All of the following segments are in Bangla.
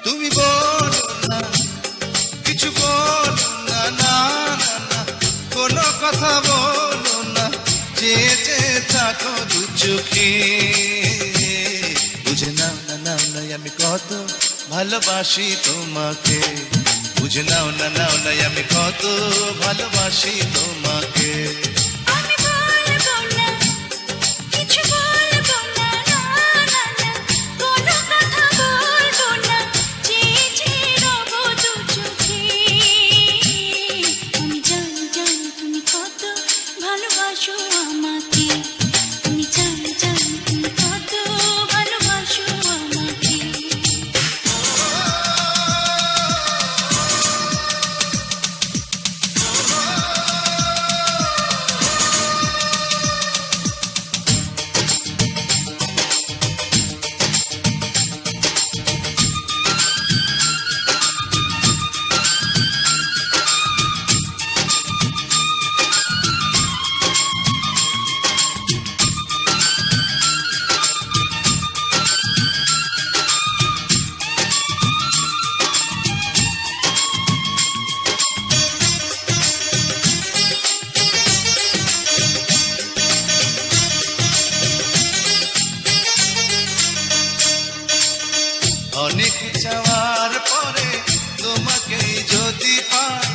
তুমি বলো না, কিছু বলো না, না না না, কোনো কথা বলো না, যেতে থাকো দু চোখে। বুঝে নাও না, নাও না আমি কত ভালোবাসি তোমাকে। বুঝে নাও না, নাও না আমি কত ভালোবাসি তোমাকে। অনেক চাওয়ার পরে তোমাকে যদি পাই,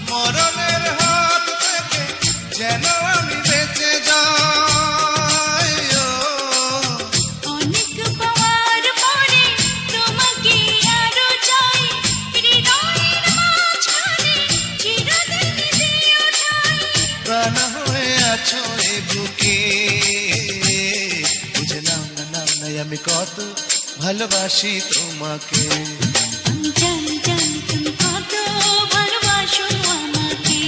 মরণের হাত থেকে যেন আমি বেঁচে যাই। অনেক পাওয়ার পরে তোমাকে আরো চাই, হৃদয়ের মাঝখানে চিরদিন দিও ঠাই। প্রাণ হয়ে আছো এ বুকে। বুঝে নাও না, নাও না আমি কত ভালোবাসি তোমাকে। আমি জানি জানি তুমি কত ভালোবাসো আমাকে।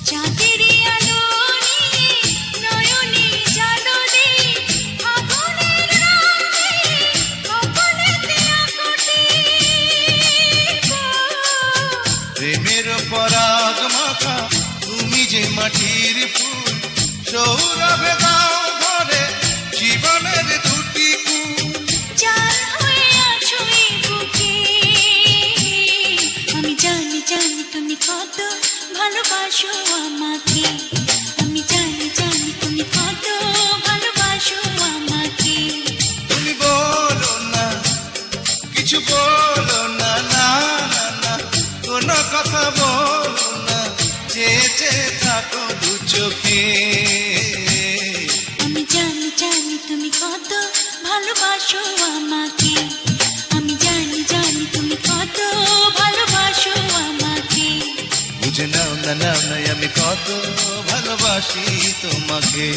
চাঁদেরই আলো নিয়ে নয়নে জালো দে, আগুনের রঙে কপালেতে আঁকোটে। প্রেমের পরাগ মাখা তুমি যে মাটির ফুল, সৌরভে দাও ভরে জীবনের দুটি কুল। জান হয়ে আছো এই বুকে। আমি জানি জানি তুমি কত ভালোবাসো আমাকে। আমি জানি জানি তুমি কত ভালোবাসো আমাকে। তুমি বলো না, কিছু বলো না, না না না, কোনো কথা বলো না, যেতে থাকো দু চোখে। আমি জানি জানি তুমি কত ভালোবাসো আমাকে। আমি জানি জানি তুমি কত ভালোবাসো আমাকে। বুঝে নাও না, নাও না আমি কত ভালোবাসি তোমাকে।